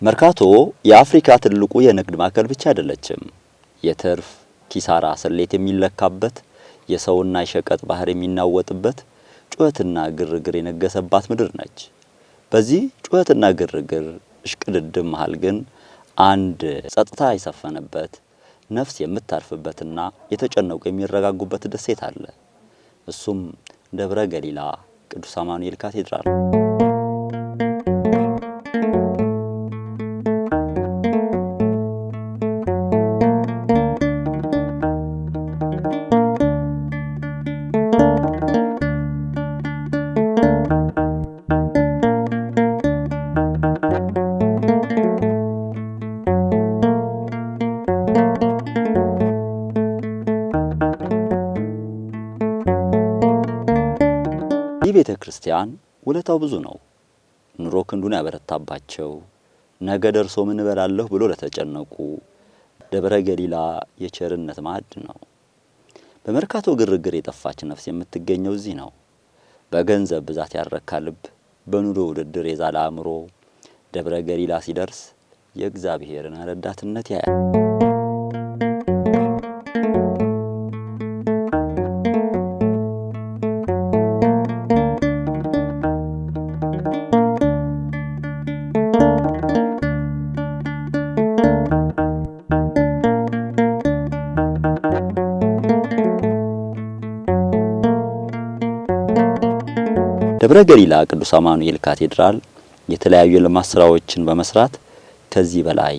መርካቶ የአፍሪካ ትልቁ የንግድ ማዕከል ብቻ አይደለችም። የትርፍ ኪሳራ ስሌት የሚለካበት፣ የሰውና የሸቀጥ ባህር የሚናወጥበት፣ ጩኸትና ግርግር የነገሰባት ምድር ነች። በዚህ ጩኸትና ግርግር እሽቅድድም መሃል ግን አንድ ጸጥታ የሰፈነበት፣ ነፍስ የምታርፍበትና የተጨነቁ የሚረጋጉበት ደሴት አለ። እሱም ደብረ ገሊላ ቅዱስ አማኑኤል ካቴድራል። ቤተ ክርስቲያን ውለታው ብዙ ነው። ኑሮ ክንዱን ያበረታባቸው፣ ነገ ደርሶ ምን እበላለሁ ብሎ ለተጨነቁ ደብረ ገሊላ የቸርነት ማዕድ ነው። በመርካቶ ግርግር የጠፋች ነፍስ የምትገኘው እዚህ ነው። በገንዘብ ብዛት ያረካ ልብ፣ በኑሮ ውድድር የዛለ አእምሮ ደብረ ገሊላ ሲደርስ የእግዚአብሔርን ረዳትነት ያያል። ደብረ ገሊላ ቅዱስ አማኑኤል ካቴድራል የተለያዩ የልማት ስራዎችን በመስራት ከዚህ በላይ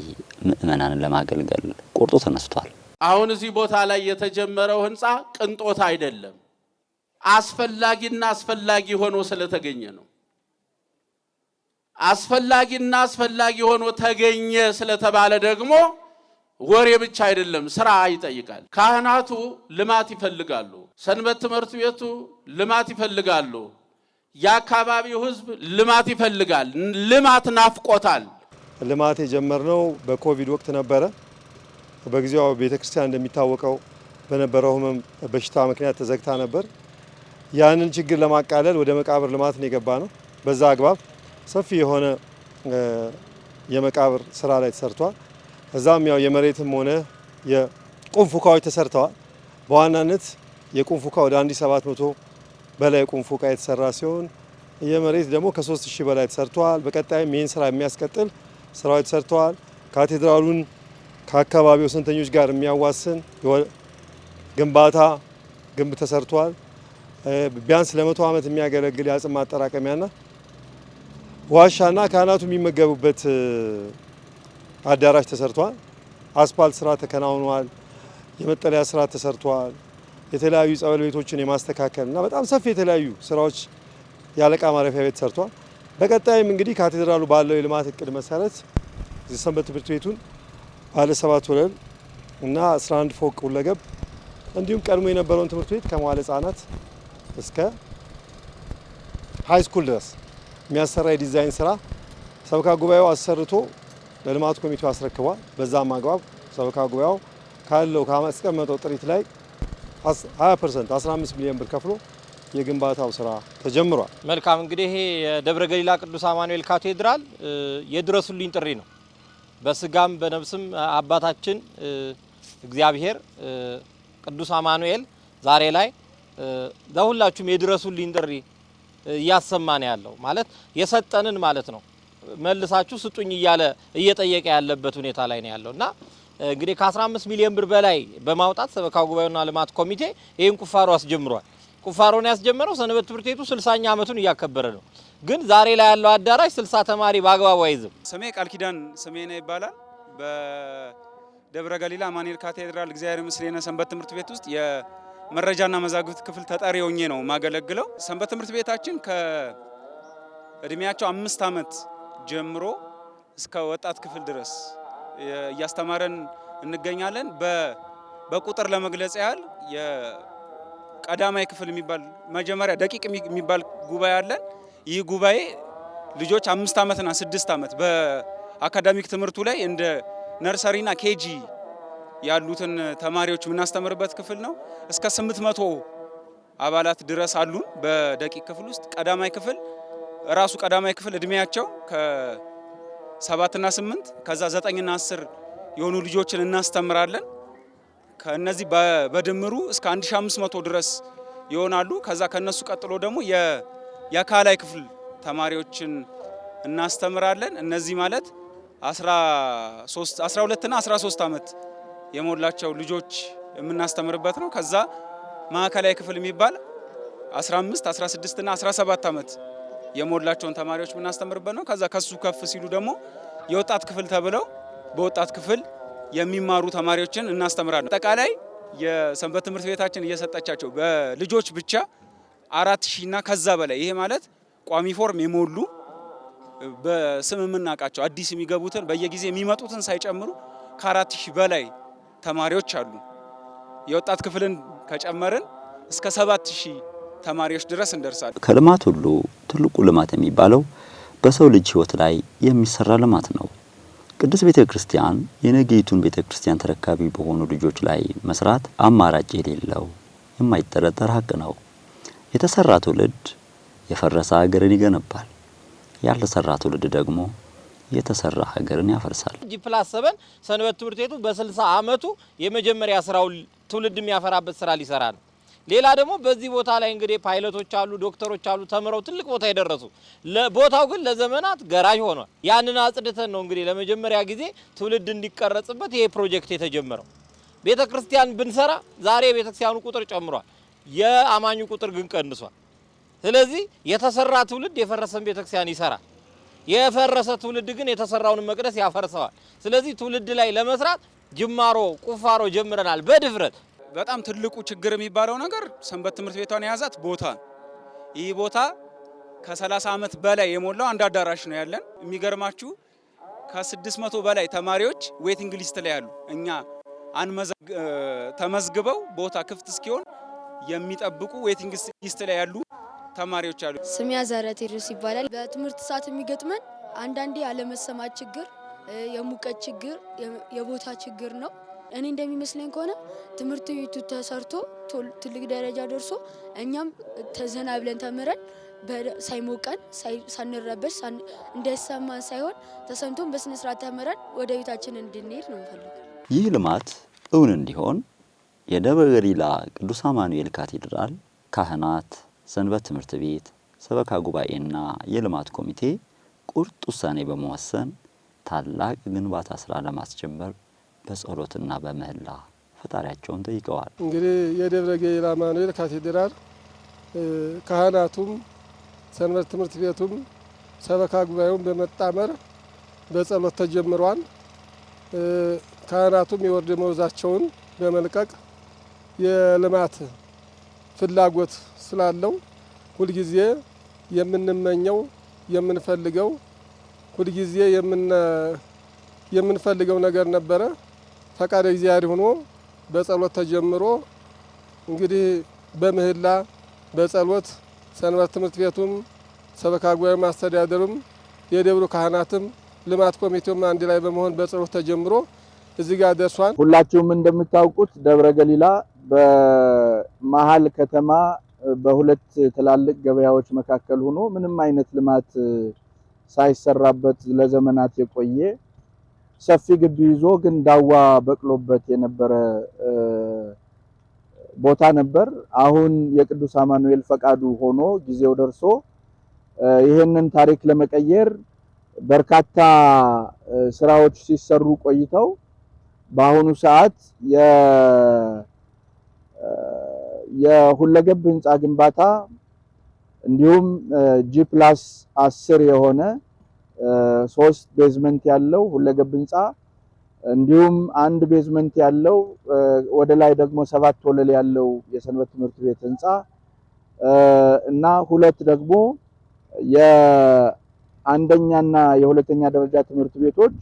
ምእመናንን ለማገልገል ቆርጦ ተነስቷል። አሁን እዚህ ቦታ ላይ የተጀመረው ህንጻ ቅንጦት አይደለም፣ አስፈላጊና አስፈላጊ ሆኖ ስለተገኘ ነው። አስፈላጊና አስፈላጊ ሆኖ ተገኘ ስለተባለ ደግሞ ወሬ ብቻ አይደለም፣ ስራ ይጠይቃል። ካህናቱ ልማት ይፈልጋሉ፣ ሰንበት ትምህርት ቤቱ ልማት ይፈልጋሉ፣ የአካባቢው ህዝብ ልማት ይፈልጋል። ልማት ናፍቆታል። ልማት የጀመርነው በኮቪድ ወቅት ነበረ። በጊዜው ቤተክርስቲያን እንደሚታወቀው በነበረው ህመም በሽታ ምክንያት ተዘግታ ነበር። ያንን ችግር ለማቃለል ወደ መቃብር ልማት ነው የገባ ነው። በዛ አግባብ ሰፊ የሆነ የመቃብር ስራ ላይ ተሰርቷል። እዛም ያው የመሬትም ሆነ የቁም ፉካዎች ተሰርተዋል። በዋናነት የቁም ፉካ ወደ 1700 በላይ ቁም ፉካ የተሰራ ሲሆን የመሬት ደግሞ ከ3000 በላይ ተሰርቷል። በቀጣይም ይህን ስራ የሚያስቀጥል ስራዎች ተሰርተዋል። ካቴድራሉን ከአካባቢው ስንተኞች ጋር የሚያዋስን ግንባታ ግንብ ተሰርቷል። ቢያንስ ለ100 ዓመት የሚያገለግል የአጽም ማጠራቀሚያና ዋሻና ካህናቱ የሚመገቡበት አዳራሽ ተሰርቷል። አስፓልት ስራ ተከናውኗል። የመጠለያ ስራ ተሰርቷል። የተለያዩ ጸበል ቤቶችን የማስተካከልና በጣም ሰፊ የተለያዩ ስራዎች ያለቃ ማረፊያ ቤት ተሰርቷል። በቀጣይም እንግዲህ ካቴድራሉ ባለው የልማት እቅድ መሰረት የሰንበት ትምህርት ቤቱን ባለ 7 ወለል እና 11 ፎቅ ሁለገብ እንዲሁም ቀድሞ የነበረውን ትምህርት ቤት ከመዋለ ሕጻናት እስከ ሃይ ስኩል ድረስ የሚያሰራ የዲዛይን ስራ ሰበካ ጉባኤው አሰርቶ ለልማት ኮሚቴው አስረክቧል። በዛም አግባብ ሰበካ ጉባኤው ካለው ካስቀመጠው ጥሪት ላይ 20% 15 ሚሊዮን ብር ከፍሎ የግንባታው ስራ ተጀምሯል። መልካም እንግዲህ ይሄ የደብረ ገሊላ ቅዱስ አማኑኤል ካቴድራል የድረሱልኝ ጥሪ ነው። በስጋም በነፍስም አባታችን እግዚአብሔር ቅዱስ አማኑኤል ዛሬ ላይ ለሁላችሁም የድረሱልኝ ጥሪ እያሰማን ያለው ማለት የሰጠንን ማለት ነው። መልሳችሁ ስጡኝ እያለ እየጠየቀ ያለበት ሁኔታ ላይ ነው ያለውና እንግዲህ ከ15 ሚሊዮን ብር በላይ በማውጣት ሰበካ ጉባኤውና ልማት ኮሚቴ ይሄን ቁፋሮ አስጀምሯል። ቁፋሮን ያስጀመረው ሰንበት ትምህርት ቤቱ 60ኛ ዓመቱን እያከበረ ነው። ግን ዛሬ ላይ ያለው አዳራሽ 60 ተማሪ በአግባቡ አይዝም። ስሜ ቃል ኪዳን ስሜነ ይባላል። በደብረ ገሊላ አማኑኤል ካቴድራል እግዚአብሔር ምስሌነ ሰንበት ትምህርት ቤት ውስጥ የመረጃና መዛግብት ክፍል ተጠሪ ሆኜ ነው ማገለግለው። ሰንበት ትምህርት ቤታችን ከእድሜያቸው 5 ዓመት ጀምሮ እስከ ወጣት ክፍል ድረስ እያስተማረን እንገኛለን። በቁጥር ለመግለጽ ያህል የቀዳማይ ክፍል የሚባል መጀመሪያ ደቂቅ የሚባል ጉባኤ አለን። ይህ ጉባኤ ልጆች 5 ዓመትና 6 ዓመት በአካዳሚክ ትምህርቱ ላይ እንደ ነርሰሪና ኬጂ ያሉትን ተማሪዎች የምናስተምርበት ክፍል ነው። እስከ 800 አባላት ድረስ አሉን በደቂቅ ክፍል ውስጥ። ቀዳማይ ክፍል ራሱ ቀዳማይ ክፍል እድሜያቸው 7 እና 8 ከዛ 9 እና 10 የሆኑ ልጆችን እናስተምራለን። ከነዚህ በድምሩ እስከ 1500 ድረስ ይሆናሉ። ከዛ ከነሱ ቀጥሎ ደግሞ የአካላይ ክፍል ተማሪዎችን እናስተምራለን። እነዚህ ማለት 12 እና 13 ዓመት የሞላቸው ልጆች የምናስተምርበት ነው። ከዛ ማዕከላዊ ክፍል የሚባል 15፣ 16 እና 17 ዓመት የሞላቸውን ተማሪዎች የምናስተምርበት ነው። ከዛ ከሱ ከፍ ሲሉ ደግሞ የወጣት ክፍል ተብለው በወጣት ክፍል የሚማሩ ተማሪዎችን እናስተምራለን። አጠቃላይ የሰንበት ትምህርት ቤታችን እየሰጠቻቸው በልጆች ብቻ 4000 እና ከዛ በላይ ይሄ ማለት ቋሚ ፎርም የሞሉ በስም የምናውቃቸው አዲስ የሚገቡትን በየጊዜ የሚመጡትን ሳይጨምሩ ከ4000 በላይ ተማሪዎች አሉ። የወጣት ክፍልን ከጨመርን እስከ 7000 ተማሪዎች ድረስ እንደርሳለን። ከልማት ሁሉ ትልቁ ልማት የሚባለው በሰው ልጅ ሕይወት ላይ የሚሰራ ልማት ነው። ቅድስት ቤተ ክርስቲያን የነገይቱን ቤተ ክርስቲያን ተረካቢ በሆኑ ልጆች ላይ መስራት አማራጭ የሌለው የማይጠረጠር ሀቅ ነው። የተሰራ ትውልድ የፈረሰ ሀገርን ይገነባል። ያልተሰራ ትውልድ ደግሞ የተሰራ ሀገርን ያፈርሳል። G+7 ሰንበት ትምህርት ቤቱ በ60 ዓመቱ የመጀመሪያ ስራው ትውልድ የሚያፈራበት ስራ ሊሰራ ነው። ሌላ ደግሞ በዚህ ቦታ ላይ እንግዲህ ፓይለቶች አሉ፣ ዶክተሮች አሉ፣ ተምረው ትልቅ ቦታ የደረሱ። ቦታው ግን ለዘመናት ገራዥ ሆኗል። ያንን አጽድተን ነው እንግዲህ ለመጀመሪያ ጊዜ ትውልድ እንዲቀረጽበት ይሄ ፕሮጀክት የተጀመረው። ቤተክርስቲያን ብንሰራ ዛሬ የቤተክርስቲያኑ ቁጥር ጨምሯል፣ የአማኙ ቁጥር ግን ቀንሷል። ስለዚህ የተሰራ ትውልድ የፈረሰን ቤተክርስቲያን ይሰራል። የፈረሰ ትውልድ ግን የተሰራውን መቅደስ ያፈርሰዋል። ስለዚህ ትውልድ ላይ ለመስራት ጅማሮ ቁፋሮ ጀምረናል በድፍረት። በጣም ትልቁ ችግር የሚባለው ነገር ሰንበት ትምህርት ቤቷን የያዛት ቦታ። ይህ ቦታ ከ30 ዓመት በላይ የሞላው አንድ አዳራሽ ነው ያለን። የሚገርማችሁ ከ600 በላይ ተማሪዎች ዌቲንግ ሊስት ላይ ያሉ፣ እኛ ተመዝግበው ቦታ ክፍት እስኪሆን የሚጠብቁ ዌቲንግ ሊስት ላይ ያሉ ተማሪዎች አሉ። ስሜ አዛራ ቴዎድሮስ ይባላል። በትምህርት ሰዓት የሚገጥመን አንዳንዴ ያለመሰማት ችግር፣ የሙቀት ችግር፣ የቦታ ችግር ነው። እኔ እንደሚመስለኝ ከሆነ ትምህርት ቤቱ ተሰርቶ ትልቅ ደረጃ ደርሶ እኛም ተዘና ብለን ተምረን ሳይሞቀን ሳንረበሽ እንዳይሰማን ሳይሆን ተሰምቶን በስነ ስርዓት ተምረን ወደ ቤታችን እንድንሄድ ነው የምፈልገው። ይህ ልማት እውን እንዲሆን የደብረ ገሊላ ቅዱስ አማኑኤል ካቴድራል ካህናት፣ ሰንበት ትምህርት ቤት፣ ሰበካ ጉባኤና የልማት ኮሚቴ ቁርጥ ውሳኔ በመወሰን ታላቅ ግንባታ ስራ ለማስጀመር በጸሎትና በምህላ ፈጣሪያቸውን ጠይቀዋል። እንግዲህ የደብረ ገሊላ አማኑኤል ካቴድራል ካህናቱም ሰንበት ትምህርት ቤቱም ሰበካ ጉባኤውም በመጣመር በጸሎት ተጀምሯል። ካህናቱም የወር ደመወዛቸውን በመልቀቅ የልማት ፍላጎት ስላለው ሁልጊዜ የምንመኘው የምንፈልገው ሁልጊዜ የምንፈልገው ነገር ነበረ። ፈቃደ እግዚአብሔር ሆኖ በጸሎት ተጀምሮ እንግዲህ በምህላ በጸሎት ሰንበት ትምህርት ቤቱም ሰበካ ጉባኤ ማስተዳደሩም የደብሩ ካህናትም ልማት ኮሚቴውም አንድ ላይ በመሆን በጸሎት ተጀምሮ እዚህ ጋር ደርሷል። ሁላችሁም እንደምታውቁት ደብረ ገሊላ በመሃል ከተማ በሁለት ትላልቅ ገበያዎች መካከል ሆኖ ምንም አይነት ልማት ሳይሰራበት ለዘመናት የቆየ ሰፊ ግቢ ይዞ ግን ዳዋ በቅሎበት የነበረ ቦታ ነበር። አሁን የቅዱስ አማኑኤል ፈቃዱ ሆኖ ጊዜው ደርሶ ይሄንን ታሪክ ለመቀየር በርካታ ስራዎች ሲሰሩ ቆይተው በአሁኑ ሰዓት የሁለገብ ህንጻ ግንባታ እንዲሁም G+10 የሆነ 3 ቤዝመንት ያለው ሁለገብ ህንጻ እንዲሁም 1 ቤዝመንት ያለው ወደ ላይ ደግሞ 7 ወለል ያለው የሰንበት ትምህርት ቤት ህንጻ እና 2 ደግሞ የአንደኛና የሁለተኛ ደረጃ ትምህርት ቤቶች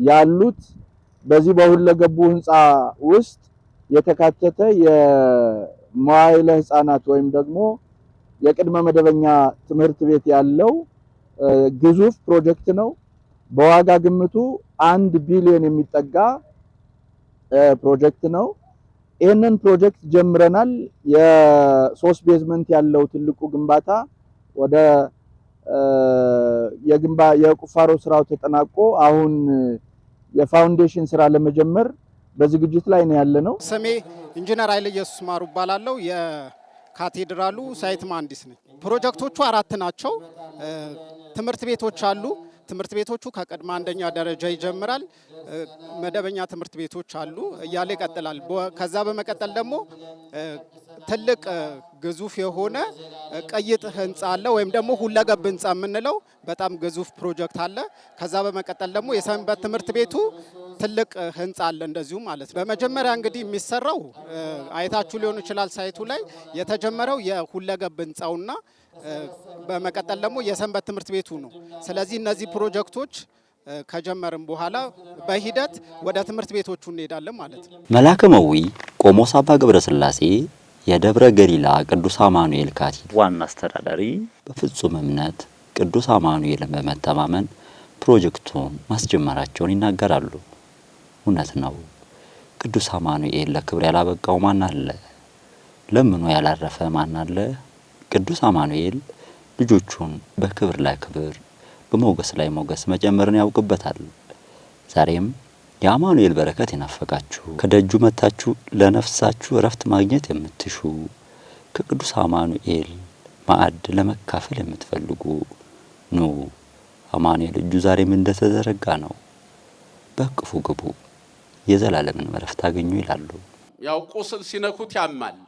ያሉት በዚህ በሁለገቡ ህንጻ ውስጥ የተካተተ የመዋዕለ ህፃናት ወይም ደግሞ የቅድመ መደበኛ ትምህርት ቤት ያለው ግዙፍ ፕሮጀክት ነው። በዋጋ ግምቱ 1 ቢሊዮን የሚጠጋ ፕሮጀክት ነው። ይህንን ፕሮጀክት ጀምረናል። የ3 ቤዝመንት ያለው ትልቁ ግንባታ ወደ የቁፋሮ ስራው ተጠናቆ አሁን የፋውንዴሽን ስራ ለመጀመር በዝግጅት ላይ ነው ያለነው። ስሜ ኢንጂነር ኃይለ ኢየሱስ ማሩ እባላለሁ። የካቴድራሉ ሳይት መሐንዲስ ነኝ። ፕሮጀክቶቹ 4 ናቸው። ትምህርት ቤቶች አሉ። ትምህርት ቤቶቹ ከቅድመ አንደኛ ደረጃ ይጀምራል። መደበኛ ትምህርት ቤቶች አሉ እያለ ይቀጥላል። ከዛ በመቀጠል ደግሞ ትልቅ ግዙፍ የሆነ ቅይጥ ህንጻ አለ ወይም ደግሞ ሁለገብ ህንጻ የምንለው በጣም ግዙፍ ፕሮጀክት አለ። ከዛ በመቀጠል ደግሞ የሰንበት ትምህርት ቤቱ ትልቅ ህንጻ አለ እንደዚሁ ማለት ነው። በመጀመሪያ እንግዲህ የሚሰራው አይታችሁ ሊሆን ይችላል ሳይቱ ላይ የተጀመረው የሁለገብ ህንጻውና በመቀጠል ደግሞ የሰንበት ትምህርት ቤቱ ነው። ስለዚህ እነዚህ ፕሮጀክቶች ከጀመርን በኋላ በሂደት ወደ ትምህርት ቤቶቹ እንሄዳለን ማለት ነው። መላከመዊ ቆሞስ አባ ገብረስላሴ የደብረ ገሊላ ቅዱስ አማኑኤል ካቴድራል ዋና አስተዳዳሪ በፍጹም እምነት ቅዱስ አማኑኤልን በመተማመን ፕሮጀክቱን ማስጀመራቸውን ይናገራሉ። እውነት ነው። ቅዱስ አማኑኤል ለክብር ያላበቃው ማን አለ? ለምኖ ያላረፈ ማን አለ? ቅዱስ አማኑኤል ልጆቹን በክብር ላይ ክብር በሞገስ ላይ ሞገስ መጨመርን ያውቅበታል። ዛሬም የአማኑኤል በረከት ይናፈቃችሁ ከደጁ መታችሁ ለነፍሳችሁ እረፍት ማግኘት የምትሹ ከቅዱስ አማኑኤል ማዕድ ለመካፈል የምትፈልጉ ኑ፣ አማኑኤል እጁ ዛሬም እንደተዘረጋ ነው። በቅፉ ግቡ፣ የዘላለምን እረፍት ታገኙ ይላሉ። ያው ቁስል ሲነኩት ያማል።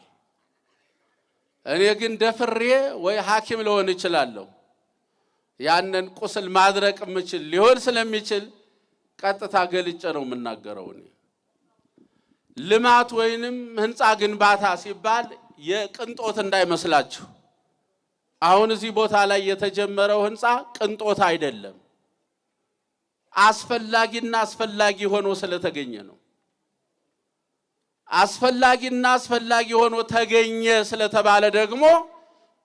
እኔ ግን ደፍሬ ወይ ሐኪም ልሆን እችላለሁ። ያንን ቁስል ማድረቅ የምችል ሊሆን ስለሚችል ቀጥታ ገልጬ ነው የምናገረው። እኔ ልማት ወይንም ህንጻ ግንባታ ሲባል የቅንጦት እንዳይመስላችሁ። አሁን እዚህ ቦታ ላይ የተጀመረው ህንጻ ቅንጦት አይደለም፣ አስፈላጊና አስፈላጊ ሆኖ ስለተገኘ ነው። አስፈላጊና አስፈላጊ ሆኖ ተገኘ ስለተባለ ደግሞ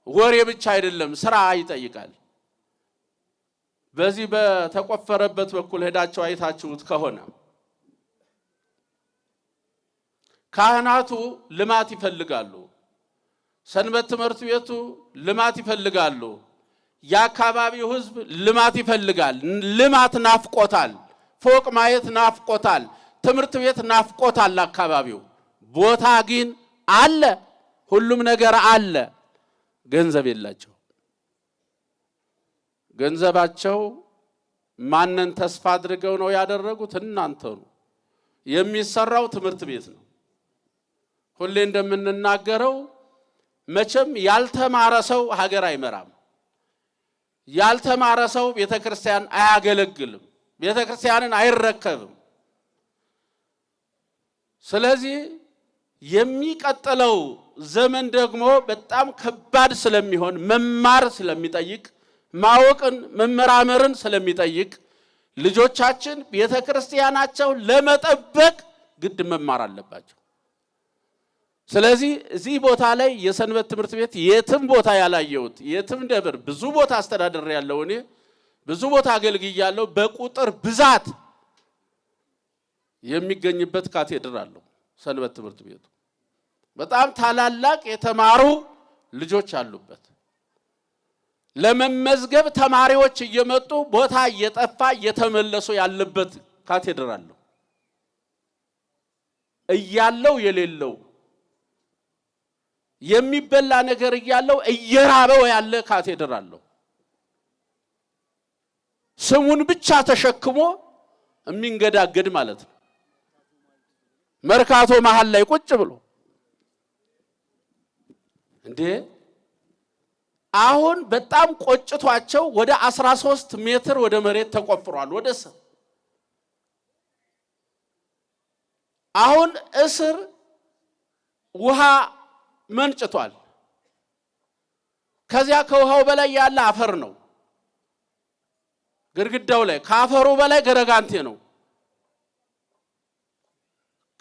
ወሬ ብቻ አይደለም፣ ስራ ይጠይቃል። በዚህ በተቆፈረበት በኩል ሄዳችሁ አይታችሁት ከሆነ ካህናቱ ልማት ይፈልጋሉ፣ ሰንበት ትምህርት ቤቱ ልማት ይፈልጋሉ፣ የአካባቢው ህዝብ ልማት ይፈልጋል። ልማት ናፍቆታል፣ ፎቅ ማየት ናፍቆታል፣ ትምህርት ቤት ናፍቆታል። አካባቢው ቦታ ግን አለ፣ ሁሉም ነገር አለ። ገንዘብ የላቸው። ገንዘባቸው ማንን ተስፋ አድርገው ነው ያደረጉት? እናንተ ነው። የሚሰራው ትምህርት ቤት ነው። ሁሌ እንደምንናገረው መቼም ያልተማረ ሰው ሀገር አይመራም። ያልተማረ ሰው ቤተክርስቲያን አያገለግልም፣ ቤተክርስቲያንን አይረከብም። ስለዚህ የሚቀጥለው ዘመን ደግሞ በጣም ከባድ ስለሚሆን መማር ስለሚጠይቅ ማወቅን መመራመርን ስለሚጠይቅ ልጆቻችን ቤተክርስቲያናቸው ለመጠበቅ ግድ መማር አለባቸው። ስለዚህ እዚህ ቦታ ላይ የሰንበት ትምህርት ቤት የትም ቦታ ያላየሁት የትም ደብር ብዙ ቦታ አስተዳደር ያለው እኔ ብዙ ቦታ አገልግያለሁ። በቁጥር ብዛት የሚገኝበት ካቴድራል ነው ሰንበት ትምህርት ቤቱ። በጣም ታላላቅ የተማሩ ልጆች አሉበት። ለመመዝገብ ተማሪዎች እየመጡ ቦታ እየጠፋ እየተመለሱ ያለበት ካቴድራል ነው። እያለው የሌለው የሚበላ ነገር እያለው እየራበው ያለ ካቴድራል ነው። ስሙን ብቻ ተሸክሞ የሚንገዳገድ ማለት ነው። መርካቶ መሃል ላይ ቁጭ ብሎ እንዴ! አሁን በጣም ቆጭቷቸው ወደ 13 ሜትር ወደ መሬት ተቆፍሯል። ወደ ስር አሁን እስር ውሃ መንጭቷል። ከዚያ ከውሃው በላይ ያለ አፈር ነው። ግድግዳው ላይ ከአፈሩ በላይ ገረጋንቴ ነው።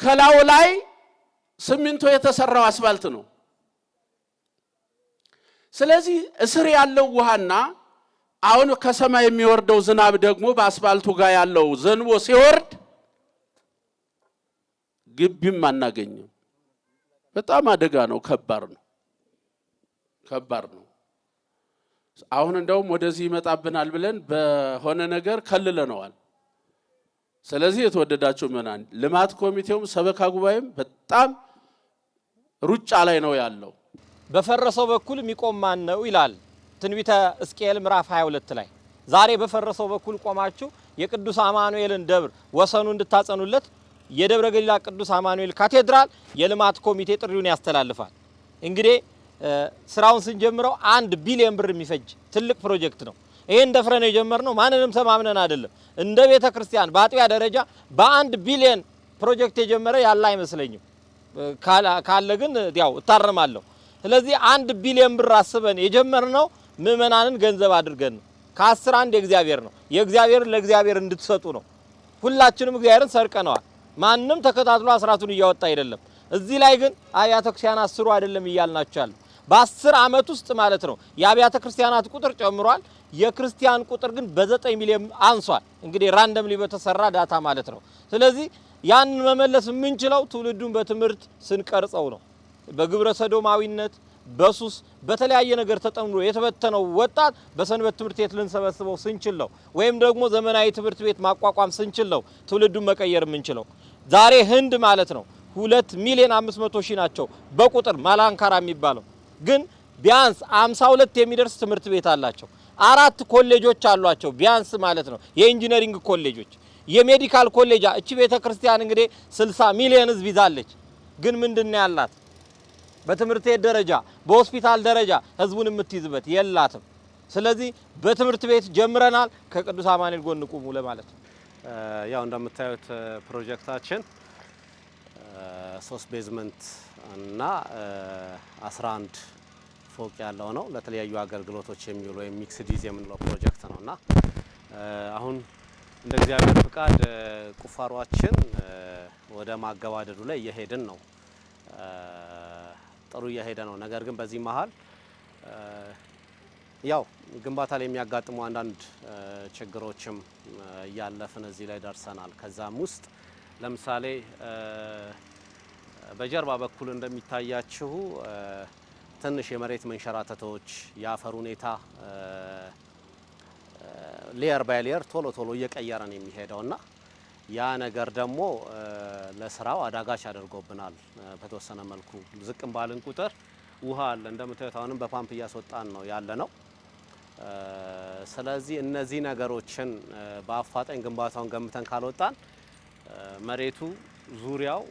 ከላዩ ላይ ሲሚንቶ የተሰራው አስፋልት ነው። ስለዚህ እስር ያለው ውሃና አሁን ከሰማይ የሚወርደው ዝናብ ደግሞ በአስፋልቱ ጋር ያለው ዘንቦ ሲወርድ ግቢም አናገኝም። በጣም አደጋ ነው። ከባድ ነው። ከባድ ነው። አሁን እንደውም ወደዚህ ይመጣብናል ብለን በሆነ ነገር ከልለነዋል። ስለዚህ የተወደዳችሁ ምዕመናን ልማት ኮሚቴውም ሰበካ ጉባኤም በጣም ሩጫ ላይ ነው ያለው። በፈረሰው በኩል የሚቆም ማን ነው ይላል ትንቢተ ሕዝቅኤል ምዕራፍ 22 ላይ። ዛሬ በፈረሰው በኩል ቆማችሁ የቅዱስ አማኑኤልን ደብር ወሰኑ እንድታጸኑለት የደብረ ገሊላ ቅዱስ አማኑኤል ካቴድራል የልማት ኮሚቴ ጥሪውን ያስተላልፋል። እንግዲህ ስራውን ስንጀምረው 1 ቢሊዮን ብር የሚፈጅ ትልቅ ፕሮጀክት ነው። ይሄን ደፍረን የጀመርነው ማንንም ተማምነን አይደለም። እንደ ቤተ ክርስቲያን በአጥቢያ ደረጃ በ1 ቢሊዮን ፕሮጀክት የጀመረ ያለ አይመስለኝም። ካለ ግን ያው እታረማለሁ። ስለዚህ 1 ቢሊዮን ብር አስበን የጀመርነው ምእመናንን ገንዘብ አድርገን ነው። ከ10 1 የእግዚአብሔር ነው። የእግዚአብሔርን ለእግዚአብሔር እንድትሰጡ ነው። ሁላችንም እግዚአብሔርን ሰርቀነዋል። ማንም ተከታትሎ አስራቱን እያወጣ አይደለም። እዚህ ላይ ግን አብያተ ክርስቲያናት ስሩ አይደለም እያልናቸዋል። በ10 ዓመት ውስጥ ማለት ነው የአብያተ ክርስቲያናት ቁጥር ጨምሯል። የክርስቲያን ቁጥር ግን በ9 ሚሊዮን አንሷል። እንግዲህ ራንደምሊ በተሰራ ዳታ ማለት ነው። ስለዚህ ያን መመለስ የምንችለው ትውልዱን በትምህርት ስንቀርጸው ነው። በግብረ ሰዶማዊነት፣ በሱስ፣ በተለያየ ነገር ተጠምዶ የተበተነው ወጣት በሰንበት ትምህርት ቤት ልንሰበስበው ስንችል ነው። ወይም ደግሞ ዘመናዊ ትምህርት ቤት ማቋቋም ስንችል ነው ትውልዱን መቀየር የምንችለው። ዛሬ ህንድ ማለት ነው 2 ሚሊዮን 500 ሺህ ናቸው በቁጥር ማላንካራ የሚባለው ግን ቢያንስ 52 የሚደርስ ትምህርት ቤት አላቸው። 4 ኮሌጆች አሏቸው ቢያንስ ማለት ነው የኢንጂነሪንግ ኮሌጆች፣ የሜዲካል ኮሌጅ። እቺ ቤተ ክርስቲያን እንግዲህ 60 ሚሊዮን ህዝብ ይዛለች። ግን ምንድነው ያላት? በትምህርት ቤት ደረጃ በሆስፒታል ደረጃ ህዝቡን የምትይዝበት የላትም። ስለዚህ በትምህርት ቤት ጀምረናል። ከቅዱስ አማኑኤል ጎን ቁሙ ለማለት ነው። ያው እንደምታዩት ፕሮጀክታችን 3 ቤዝመንት እና 11 ፎቅ ያለው ነው። ለተለያዩ አገልግሎቶች የሚውሉ ወይም ሚክስድ ዩዝ የምንለው ፕሮጀክት ነውና አሁን እንደ እግዚአብሔር ፍቃድ ቁፋሯችን ወደ ማገባደዱ ላይ እየሄድን ነው። ጥሩ እየሄደ ነው። ነገር ግን በዚህ መሀል ያው ግንባታ ላይ የሚያጋጥሙ አንዳንድ ችግሮችም እያለፍን እዚህ ላይ ደርሰናል። ከዛም ውስጥ ለምሳሌ በጀርባ በኩል እንደሚታያችሁ ትንሽ የመሬት መንሸራተቶች፣ የአፈር ሁኔታ ሌየር ባይ ሌየር ቶሎ ቶሎ እየቀየረን የሚሄደውና ያ ነገር ደግሞ ለስራው አዳጋች አድርጎብናል። በተወሰነ መልኩ ዝቅም ባልን ቁጥር ውሃ አለ እንደምታዩት አሁንም በፓምፕ እያስወጣን ነው ያለ ነው። ስለዚህ እነዚህ ነገሮችን በአፋጣኝ ግንባታውን ገምተን ካልወጣን መሬቱ ዙሪያው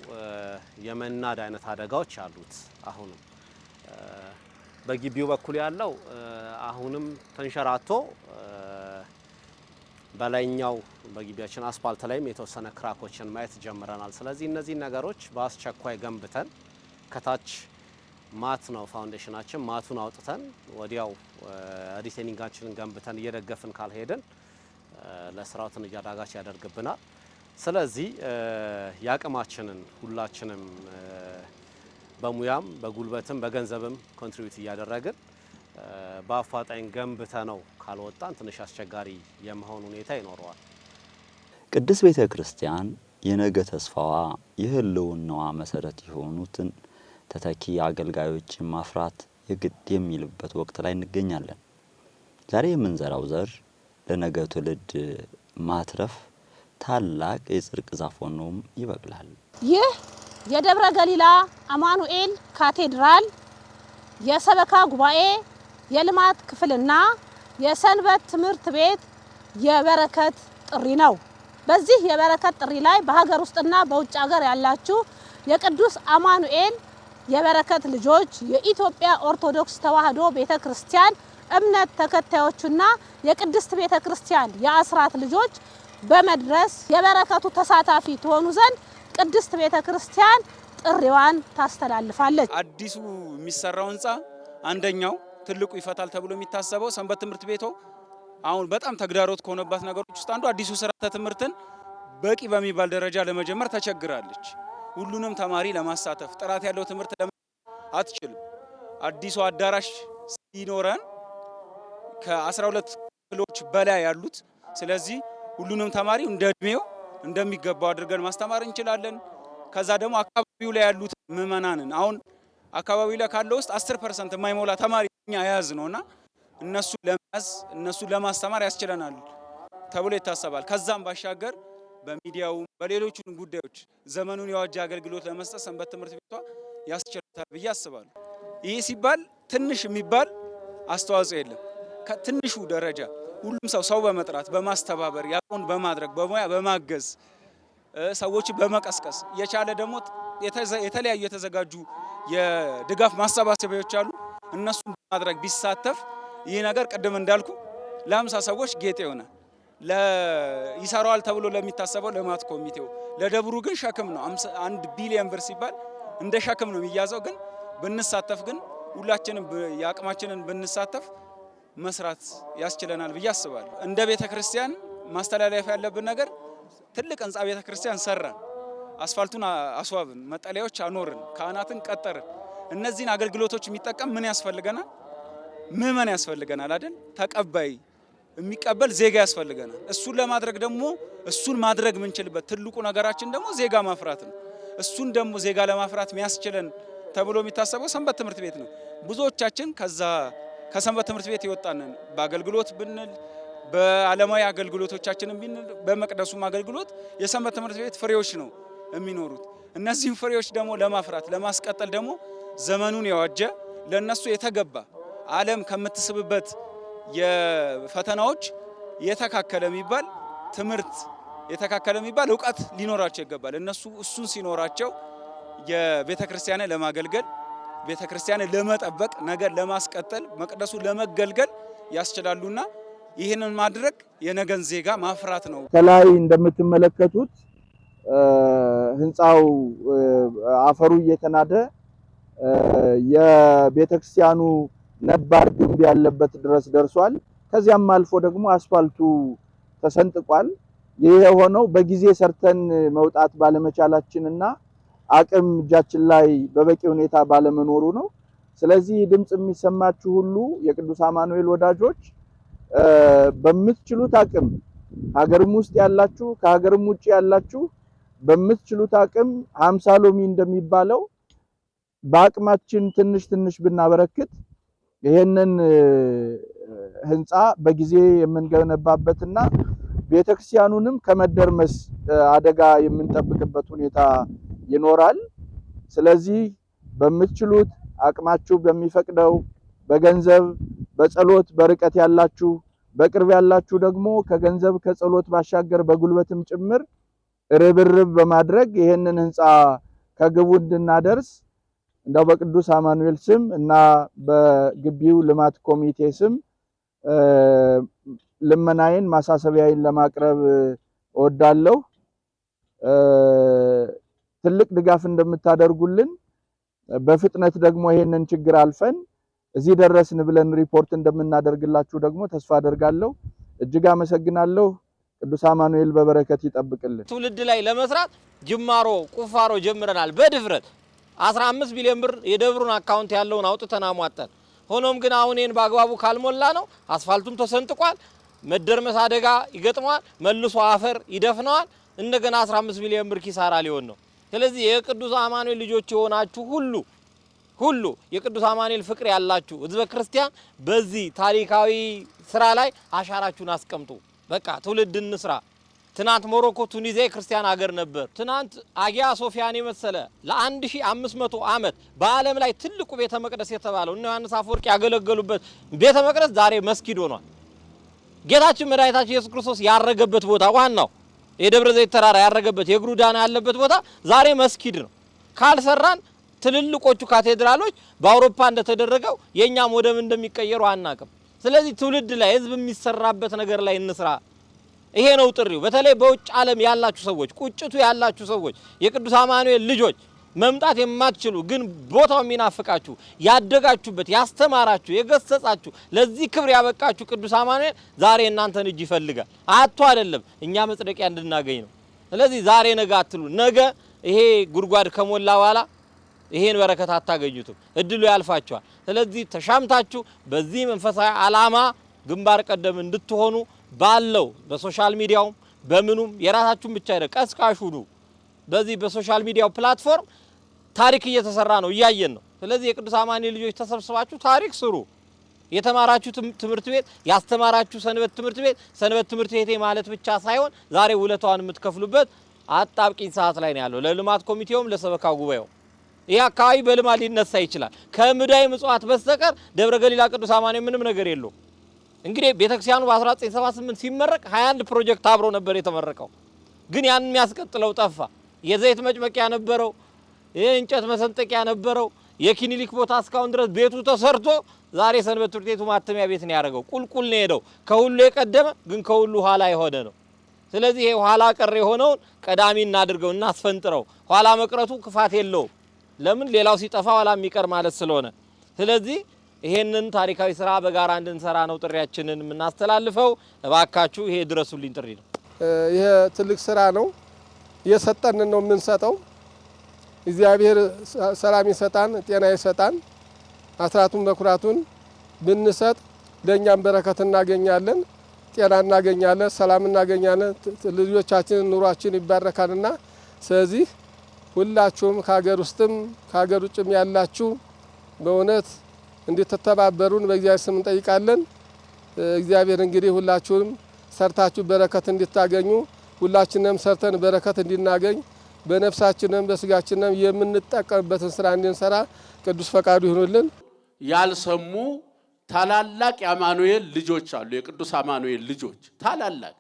የመናድ አይነት አደጋዎች አሉት። አሁንም በግቢው በኩል ያለው አሁንም ተንሸራቶ በላይኛው በግቢያችን አስፓልት ላይም የተወሰነ ክራኮችን ማየት ጀምረናል። ስለዚህ እነዚህ ነገሮች በአስቸኳይ ገንብተን ከታች ማት ነው ፋውንዴሽናችን፣ ማቱን አውጥተን ወዲያው ሪቴኒንጋችንን ገንብተን እየደገፍን ካልሄድን ለስራው ትንሽ አዳጋች ያደርግብናል። ስለዚህ ያቅማችንን ሁላችንም በሙያም በጉልበትም በገንዘብም ኮንትሪቢዩት እያደረግን በአፋጣኝ ገንብተ ነው ካልወጣን ትንሽ አስቸጋሪ የመሆን ሁኔታ ይኖረዋል። ቅድስት ቤተ ክርስቲያን የነገ ተስፋዋ የህልውናዋ መሰረት የሆኑትን ተተኪ አገልጋዮችን ማፍራት የግድ የሚልበት ወቅት ላይ እንገኛለን። ዛሬ የምንዘራው ዘር ለነገ ትውልድ ማትረፍ ታላቅ የጽድቅ ዛፍ ሆኖም ይበቅላል። ይህ የደብረ ገሊላ አማኑኤል ካቴድራል የሰበካ ጉባኤ የልማት ክፍልና የሰንበት ትምህርት ቤት የበረከት ጥሪ ነው። በዚህ የበረከት ጥሪ ላይ በሀገር ውስጥና በውጭ ሀገር ያላችሁ የቅዱስ አማኑኤል የበረከት ልጆች የኢትዮጵያ ኦርቶዶክስ ተዋሕዶ ቤተክርስቲያን እምነት ተከታዮችና የቅድስት ቤተክርስቲያን የአስራት ልጆች በመድረስ የበረከቱ ተሳታፊ ትሆኑ ዘንድ ቅድስት ቤተክርስቲያን ጥሪዋን ታስተላልፋለች። አዲሱ የሚሰራው ህንፃ አንደኛው ትልቁ ይፈታል ተብሎ የሚታሰበው ሰንበት ትምህርት ቤቱ አሁን በጣም ተግዳሮት ከሆነባት ነገሮች ውስጥ አንዱ አዲሱ ስርዓተ ትምህርትን በቂ በሚባል ደረጃ ለመጀመር ተቸግራለች። ሁሉንም ተማሪ ለማሳተፍ ጥራት ያለው ትምህርት አትችልም። አዲሱ አዳራሽ ሲኖረን ከ12 ክፍሎች በላይ ያሉት፣ ስለዚህ ሁሉንም ተማሪ እንደ እድሜው እንደሚገባው አድርገን ማስተማር እንችላለን። ከዛ ደግሞ አካባቢው ላይ ያሉት ምዕመናንን አሁን አካባቢው ላይ ካለው ውስጥ 10% የማይሞላ ተማሪ እኛ ያዝ ነውና እነሱ ለመያዝ እነሱ ለማስተማር ያስችለናል ተብሎ ይታሰባል። ከዛም ባሻገር በሚዲያው በሌሎቹም ጉዳዮች ዘመኑን የዋጀ አገልግሎት ለመስጠት ሰንበት ትምህርት ቤቷ ያስችላታል ብዬ አስባለሁ። ይህ ሲባል ትንሽ የሚባል አስተዋጽኦ የለም። ከትንሹ ደረጃ ሁሉም ሰው በመጥራት በማስተባበር ያቆን በማድረግ በሙያ በማገዝ ሰዎችን በመቀስቀስ የቻለ ደግሞ የተለያዩ የተዘጋጁ የድጋፍ ማሰባሰቢያዎች አሉ። እነሱን በማድረግ ቢሳተፍ ይህ ነገር ቅድም እንዳልኩ ለ50 ሰዎች ጌጥ ይሆናል። ይሰራዋል ተብሎ ለሚታሰበው ልማት ኮሚቴው ለደብሩ ግን ሸክም ነው። 1 ቢሊዮን ብር ሲባል እንደ ሸክም ነው የሚያዘው። ግን ብንሳተፍ ግን ሁላችንም የአቅማችንን ብንሳተፍ መስራት ያስችለናል ብዬ አስባለሁ። እንደ ቤተክርስቲያን ማስተላለፍ ያለብን ነገር ትልቅ ህንጻ ቤተክርስቲያን ሰራን፣ አስፋልቱን አስዋብን፣ መጠለያዎች አኖርን፣ ካህናትን ቀጠርን። እነዚህን አገልግሎቶች የሚጠቀም ምን ያስፈልገናል? ምዕመን ያስፈልገናል አይደል? ተቀባይ የሚቀበል ዜጋ ያስፈልገናል። እሱን ለማድረግ ደግሞ እሱን ማድረግ የምንችልበት ትልቁ ነገራችን ደግሞ ዜጋ ማፍራት ነው። እሱን ደግሞ ዜጋ ለማፍራት የሚያስችለን ተብሎ የሚታሰበው ሰንበት ትምህርት ቤት ነው። ብዙዎቻችን ከሰንበት ትምህርት ቤት የወጣንን በአገልግሎት ብንል በዓለማዊ አገልግሎቶቻችንን ብንል በመቅደሱም አገልግሎት የሰንበት ትምህርት ቤት ፍሬዎች ነው የሚኖሩት። እነዚህን ፍሬዎች ደግሞ ለማፍራት ለማስቀጠል ደግሞ ዘመኑን የዋጀ ለነሱ የተገባ ዓለም ከምትስብበት የፈተናዎች የተካከለ የሚባል ትምህርት የተካከለ የሚባል ዕውቀት ሊኖራቸው ይገባል። እነሱ እሱን ሲኖራቸው የቤተክርስቲያንን ለማገልገል ቤተክርስቲያንን ለመጠበቅ ነገር ለማስቀጠል መቅደሱ ለመገልገል ያስችላሉና ይህንን ማድረግ የነገን ዜጋ ማፍራት ነው። ከላይ እንደምትመለከቱት ህንጻው አፈሩ እየተናደ የቤተክርስቲያኑ ነባር ግንብ ያለበት ድረስ ደርሷል። ከዚያም አልፎ ደግሞ አስፋልቱ ተሰንጥቋል። ይሄ የሆነው በጊዜ ሰርተን መውጣት ባለመቻላችንና አቅም እጃችን ላይ በበቂ ሁኔታ ባለመኖሩ ነው። ስለዚህ ድምጽ የሚሰማችሁ ሁሉ የቅዱስ አማኑኤል ወዳጆች በምትችሉት አቅም ሀገርም ውስጥ ያላችሁ ከሀገርም ውጪ ያላችሁ በምትችሉት አቅም 50 ሎሚ እንደሚባለው በአቅማችን ትንሽ ትንሽ ብናበረክት ይሄንን ህንጻ በጊዜ የምንገነባበትና ቤተክርስቲያኑንም ከመደርመስ አደጋ የምንጠብቅበት ሁኔታ ይኖራል። ስለዚህ በምትችሉት አቅማችሁ በሚፈቅደው በገንዘብ በጸሎት በርቀት ያላችሁ በቅርብ ያላችሁ ደግሞ ከገንዘብ ከጸሎት ባሻገር በጉልበትም ጭምር ርብርብ በማድረግ ይሄንን ህንጻ ከግቡ እንድናደርስ እንደው በቅዱስ አማኑኤል ስም እና በግቢው ልማት ኮሚቴ ስም ልመናዬን ማሳሰቢያዬን ለማቅረብ እወዳለሁ። ትልቅ ድጋፍ እንደምታደርጉልን በፍጥነት ደግሞ ይሄንን ችግር አልፈን እዚህ ደረስን ብለን ሪፖርት እንደምናደርግላችሁ ደግሞ ተስፋ አደርጋለሁ። እጅግ አመሰግናለሁ። ቅዱስ አማኑኤል በበረከት ይጠብቅልን። ትውልድ ላይ ለመስራት ጅማሮ ቁፋሮ ጀምረናል። በድፍረት 15 ቢሊዮን ብር የደብሩን አካውንት ያለውን አውጥተን አሟጠን። ሆኖም ግን አሁን ይሄን በአግባቡ ካልሞላ ነው አስፋልቱም ተሰንጥቋል፣ መደርመስ አደጋ ይገጥመዋል፣ መልሶ አፈር ይደፍነዋል። እንደገና 15 ቢሊዮን ብር ኪሳራ ሊሆን ነው። ስለዚህ የቅዱስ አማኑኤል ልጆች የሆናችሁ ሁሉ የቅዱስ አማኑኤል ፍቅር ያላችሁ ህዝበ ክርስቲያን በዚህ ታሪካዊ ስራ ላይ አሻራችሁን አስቀምጡ። በቃ ትውልድ እንስራ። ትናንት ሞሮኮ ቱኒዚያ ክርስቲያን ሀገር ነበር። ትናንት አጊያ ሶፊያን የመሰለ ለ1500 ዓመት በዓለም ላይ ትልቁ ቤተ መቅደስ የተባለው እነ ዮሐንስ አፈወርቅ ያገለገሉበት ቤተ መቅደስ ዛሬ መስጊድ ሆኗል። ጌታችን መድኃኒታችን ኢየሱስ ክርስቶስ ያረገበት ቦታ ዋናው የደብረ ዘይት ተራራ ያረገበት የእግሩ ዳና ያለበት ቦታ ዛሬ መስጊድ ነው። ካልሰራን ትልልቆቹ ካቴድራሎች በአውሮፓ እንደተደረገው የኛም ወደም እንደሚቀየሩ አናቅም። ስለዚህ ትውልድ ላይ ህዝብ የሚሰራበት ነገር ላይ እንስራ። ይሄ ነው ጥሪው። በተለይ በውጭ ዓለም ያላችሁ ሰዎች፣ ቁጭቱ ያላችሁ ሰዎች፣ የቅዱስ አማኑኤል ልጆች መምጣት የማትችሉ ግን ቦታው የሚናፍቃችሁ ያደጋችሁበት፣ ያስተማራችሁ፣ የገሰጻችሁ ለዚህ ክብር ያበቃችሁ ቅዱስ አማኑኤል ዛሬ እናንተን እጅ ይፈልጋል። አጥቶ አይደለም እኛ መጽደቂያ እንድናገኝ ነው። ስለዚህ ዛሬ ነገ አትሉ። ነገ ይሄ ጉድጓድ ከሞላ በኋላ ይሄን በረከት አታገኙትም፣ እድሉ ያልፋችኋል። ስለዚህ ተሻምታችሁ በዚህ መንፈሳዊ ዓላማ ግንባር ቀደም እንድትሆኑ ባለው በሶሻል ሚዲያው በምኑም የራሳችሁን ብቻ አይደል ቀስቃሽ ሁኑ። በዚህ በሶሻል ሚዲያው ፕላትፎርም ታሪክ እየተሰራ ነው፣ እያየን ነው። ስለዚህ የቅዱስ አማኑኤል ልጆች ተሰብስባችሁ ታሪክ ስሩ። የተማራችሁ ትምህርት ቤት ያስተማራችሁ ሰንበት ትምህርት ቤቴ ማለት ብቻ ሳይሆን ዛሬ ውለታውን የምትከፍሉበት አጣብቂኝ ሰዓት ላይ ነው ያለው። ለልማት ኮሚቴውም ለሰበካ ጉባኤው ይህ አካባቢ በልማት ሊነሳ ይችላል። ከሙዳየ ምጽዋት በስተቀር ደብረ ገሊላ ቅዱስ አማኑኤል ምንም ነገር የለውም። እንግዲህ ቤተክርስቲያኑ በ1978 ሲመረቅ 21 ፕሮጀክት አብሮ ነበር የተመረቀው። ግን ያን የሚያስቀጥለው ጠፋ። የዘይት መጭመቂያ ነበረው፣ የእንጨት መሰንጠቂያ ነበረው፣ የክሊኒክ ቦታ እስካሁን ድረስ ቤቱ ተሰርቶ ዛሬ ሰንበት ትምህርት ቤቱ ማተሚያ ቤት ነው ያደረገው። ቁልቁል ነው ሄደው ከሁሉ የቀደመ ግን ከሁሉ ኋላ የሆነ ነው። ስለዚህ ይሄ ኋላ ቀር የሆነውን ቀዳሚ እናድርገው እናስፈንጥረው። ኋላ መቅረቱ ክፋት የለውም። ለምን ሌላው ሲጠፋ ኋላ የሚቀር ማለት ስለሆነ። ስለዚህ ይሄንን ታሪካዊ ስራ በጋራ እንድንሰራ ነው ጥሪያችንን የምናስተላልፈው። እባካችሁ ይሄ ድረሱልኝ ጥሪ ነው። ይሄ ትልቅ ስራ ነው። የሰጠንን ነው የምንሰጠው። እግዚአብሔር ሰላም ይሰጣን፣ ጤና ይሰጣን። አስራቱን በኩራቱን ብንሰጥ ለእኛም በረከት እናገኛለን፣ ጤና እናገኛለን፣ ሰላም እናገኛለን። ልጆቻችን ኑሯችን ይባረካልና ስለዚህ ሁላችሁም ከሀገር ውስጥም ከሀገር ውጭም ያላችሁ በእውነት እንድትተባበሩን በእግዚአብሔር ስም እንጠይቃለን። እግዚአብሔር እንግዲህ ሁላችሁም ሰርታችሁ በረከት እንድታገኙ ሁላችንም ሰርተን በረከት እንድናገኝ በነፍሳችንም በስጋችንም የምንጠቀምበትን ስራ እንድንሰራ ቅዱስ ፈቃዱ ይሁንልን። ያልሰሙ ታላላቅ የአማኑኤል ልጆች አሉ። የቅዱስ አማኑኤል ልጆች ታላላቅ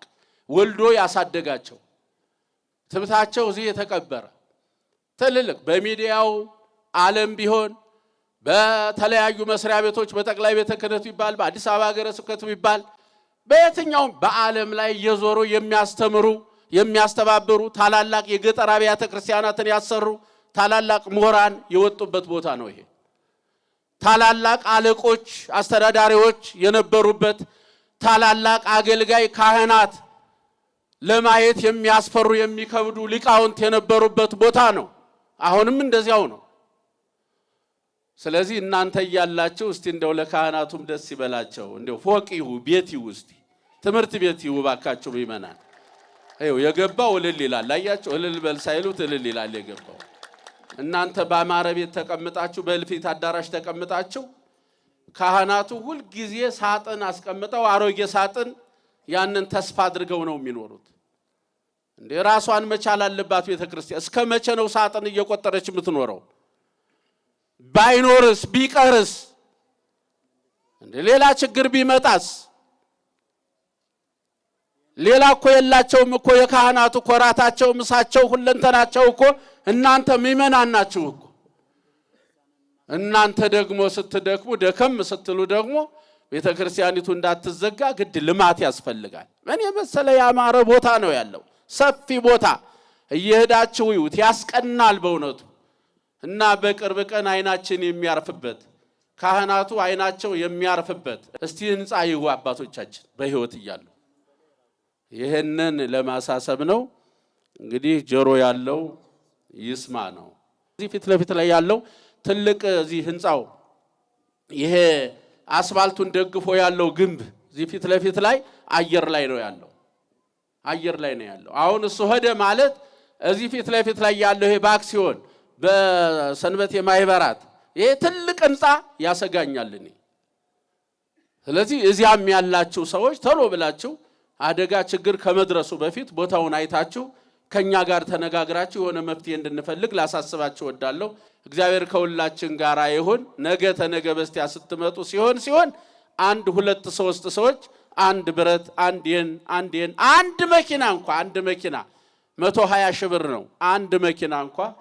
ወልዶ ያሳደጋቸው ትምህርታቸው እዚህ የተቀበረ ትልልቅ በሚዲያው ዓለም ቢሆን በተለያዩ መስሪያ ቤቶች በጠቅላይ ቤተ ክህነት ይባል በአዲስ አበባ ሀገረ ስብከት ይባል በየትኛውም በዓለም ላይ እየዞሩ የሚያስተምሩ የሚያስተባብሩ ታላላቅ የገጠር አብያተ ክርስቲያናትን ያሰሩ ታላላቅ ምሁራን የወጡበት ቦታ ነው። ይሄ ታላላቅ አለቆች አስተዳዳሪዎች የነበሩበት ታላላቅ አገልጋይ ካህናት ለማየት የሚያስፈሩ የሚከብዱ ሊቃውንት የነበሩበት ቦታ ነው። አሁንም እንደዚያው ነው። ስለዚህ እናንተ እያላችሁ እስቲ እንደው ለካህናቱም ደስ ይበላቸው። እንደው ፎቅ ይሁ ቤት ይሁ እስቲ ትምህርት ቤት ይሁ ባካችሁ ይመናል። አይው የገባው እልል ይላል። አያችሁ እልል በል ሳይሉት እልል ይላል የገባው። እናንተ በአማረ ቤት ተቀምጣችሁ በእልፊት አዳራሽ ተቀምጣችሁ ካህናቱ ሁል ጊዜ ሳጥን አስቀምጠው አሮጌ ሳጥን ያንን ተስፋ አድርገው ነው የሚኖሩት። እንዴ ራሷን መቻል አለባት ቤተክርስቲያን። እስከ መቼ ነው ሳጥን እየቆጠረች የምትኖረው? ባይኖርስ ቢቀርስ እንዴ ሌላ ችግር ቢመጣስ? ሌላ እኮ የላቸውም እኮ የካህናቱ እኮ ራታቸው ምሳቸው ሁለንተናቸው እኮ እናንተ ምእመናን ናችሁ እኮ። እናንተ ደግሞ ስትደክሙ ደከም ስትሉ ደግሞ ቤተክርስቲያኒቱ እንዳትዘጋ ግድ ልማት ያስፈልጋል። ምን የመሰለ ያማረ ቦታ ነው ያለው፣ ሰፊ ቦታ እየሄዳችሁ ይዩት፣ ያስቀናል በእውነቱ። እና በቅርብ ቀን አይናችን የሚያርፍበት ካህናቱ አይናቸው የሚያርፍበት እስቲ ህንጻ ይሁ አባቶቻችን በህይወት እያሉ ይሄንን ለማሳሰብ ነው። እንግዲህ ጆሮ ያለው ይስማ ነው። እዚህ ፊት ለፊት ላይ ያለው ትልቅ እዚህ ህንጻው ይሄ አስፋልቱን ደግፎ ያለው ግንብ እዚህ ፊት ለፊት ላይ አየር ላይ ነው ያለው። አየር ላይ ነው ያለው። አሁን እሱ ሄደ ማለት እዚህ ፊት ለፊት ላይ ያለው ይሄ በአክሲዮን በሰንበት የማይበራት ይሄ ትልቅ ህንጻ ያሰጋኛል እኔ። ስለዚህ እዚያም ያላችሁ ሰዎች ቶሎ ብላችሁ አደጋ ችግር ከመድረሱ በፊት ቦታውን አይታችሁ ከኛ ጋር ተነጋግራችሁ የሆነ መፍትሄ እንድንፈልግ ላሳስባችሁ ወዳለሁ። እግዚአብሔር ከሁላችን ጋር ይሁን። ነገ ተነገ በስቲያ ስትመጡ ሲሆን አንድ ሁለት ሶስት ሰዎች አንድ ብረት አንድ መኪና እንኳን አንድ መኪና 120 ሺህ ብር ነው። አንድ መኪና እንኳን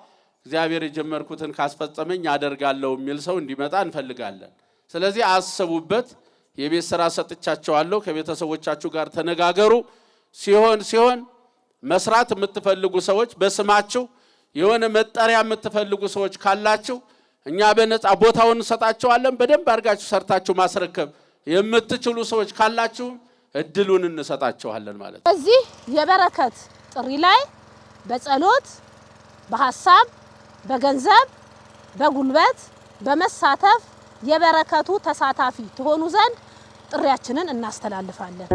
እግዚአብሔር የጀመርኩትን ካስፈጸመኝ አደርጋለሁ የሚል ሰው እንዲመጣ እንፈልጋለን። ስለዚህ አስቡበት። የቤት ስራ ሰጥቻችኋለሁ። ከቤተሰቦቻችሁ ጋር ተነጋገሩ። ሲሆን መስራት የምትፈልጉ ሰዎች በስማችሁ የሆነ መጠሪያ የምትፈልጉ ሰዎች ካላችሁ እኛ በነፃ ቦታውን እንሰጣችኋለን። በደንብ አድርጋችሁ ሰርታችሁ ማስረከብ የምትችሉ ሰዎች ካላችሁ እድሉን እንሰጣችኋለን ማለት ነው። እዚህ የበረከት ጥሪ ላይ በጸሎት በሐሳብ በገንዘብ በጉልበት በመሳተፍ የበረከቱ ተሳታፊ ትሆኑ ዘንድ ጥሪያችንን እናስተላልፋለን።